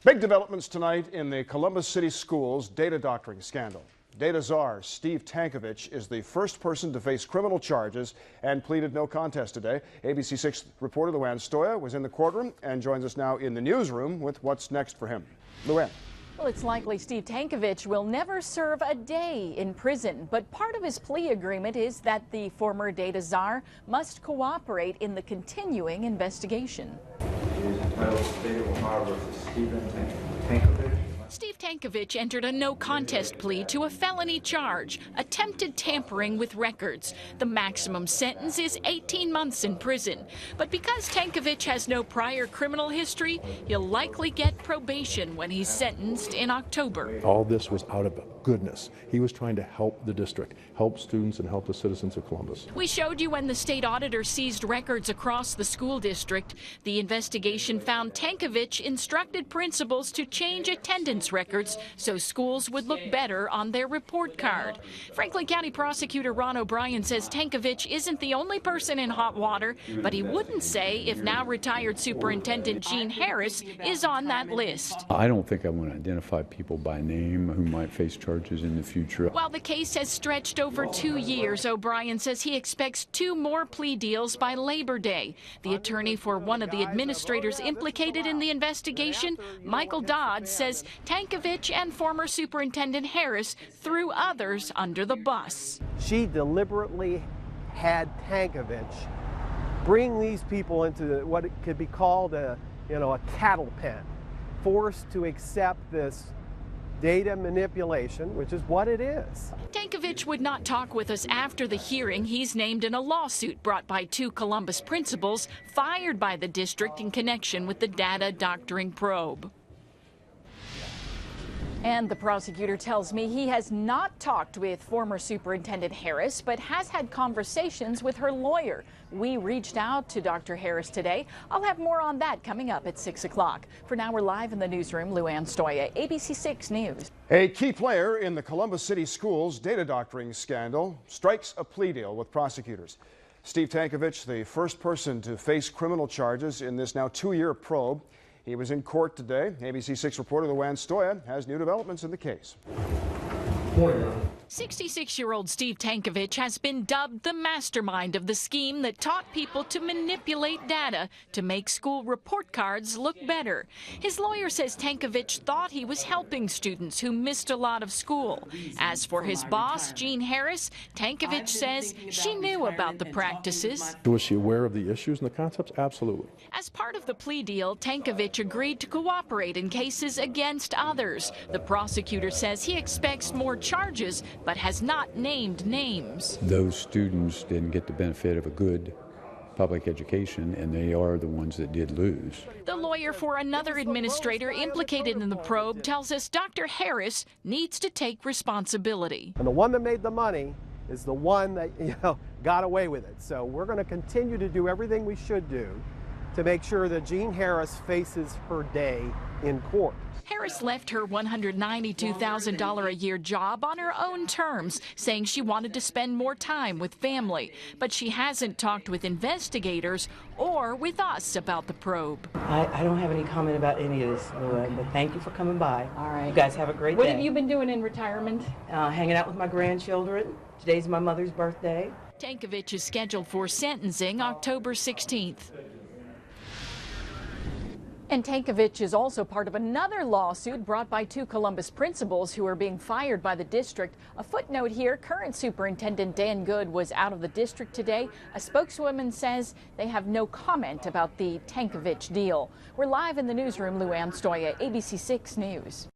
Big developments tonight in the Columbus City Schools data doctoring scandal. Data czar Steve Tankovich is the first person to face criminal charges and pleaded no contest today. ABC 6 reporter Ann Stoia was in the courtroom and joins us now in the newsroom with what's next for him. Ann. Well, it's likely Steve Tankovich will never serve a day in prison, but part of his plea agreement is that the former data czar must cooperate in the continuing investigation. Steve Tankovich entered a no-contest plea to a felony charge, attempted tampering with records. The maximum sentence is 18 months in prison. But because Tankovich has no prior criminal history, he'll likely get probation when he's sentenced in October. All this was out of goodness. He was trying to help the district, help students and help the citizens of Columbus. We showed you when the state auditor seized records across the school district. The investigation found Tankovich instructed principals to change attendance records so schools would look better on their report card. Franklin County Prosecutor Ron O'Brien says Tankovich isn't the only person in hot water, but he wouldn't say if now retired Superintendent Jean Harris is on that list. I don't think I want to identify people by name who might face charges in the future. While the case has stretched over 2 years, O'Brien says he expects 2 more plea deals by Labor Day. The attorney for one of the administrators implicated in the investigation, Michael Dodd, says Tankovich and former Superintendent Harris threw others under the bus. She deliberately had Tankovich bring these people into what could be called a cattle pen, forced to accept this data manipulation, which is what it is. Tankovich would not talk with us after the hearing. He's named in a lawsuit brought by 2 Columbus principals fired by the district in connection with the data doctoring probe. And the prosecutor tells me he has not talked with former Superintendent Harris, but has had conversations with her lawyer. We reached out to Dr. Harris today. I'll have more on that coming up at 6 o'clock. For now, we're live in the newsroom. Ann Stoia, ABC 6 News. A key player in the Columbus City Schools data doctoring scandal strikes a plea deal with prosecutors. Steve Tankovich, the first person to face criminal charges in this now 2-year probe. He was in court today. ABC 6 reporter Ann Stoia has new developments in the case. 66-year-old Steve Tankovich has been dubbed the mastermind of the scheme that taught people to manipulate data to make school report cards look better. His lawyer says Tankovich thought he was helping students who missed a lot of school. As for his boss, Jean Harris, Tankovich says she knew about the practices. Was she aware of the issues and the concepts? Absolutely. As part of the plea deal, Tankovich agreed to cooperate in cases against others. The prosecutor says he expects more charges, but has not named names. Those students didn't get the benefit of a good public education, and they are the ones that did lose. The lawyer for another administrator implicated in the probe tells us Dr. Harris needs to take responsibility. And the one that made the money is the one that got away with it. So we're going to continue to do everything we should do to make sure that Jean Harris faces her day in court. Harris left her $192,000 a year job on her own terms, saying she wanted to spend more time with family. But she hasn't talked with investigators or with us about the probe. I don't have any comment about any of this, Luann, but thank you for coming by. All right. You guys have a great day. What have you been doing in retirement? Hanging out with my grandchildren. Today's my mother's birthday. Tankovich is scheduled for sentencing October 16th. And Tankovich is also part of another lawsuit brought by 2 Columbus principals who are being fired by the district. A footnote here, current Superintendent Dan Good was out of the district today. A spokeswoman says they have no comment about the Tankovich deal. We're live in the newsroom. Ann Stoia, ABC 6 News.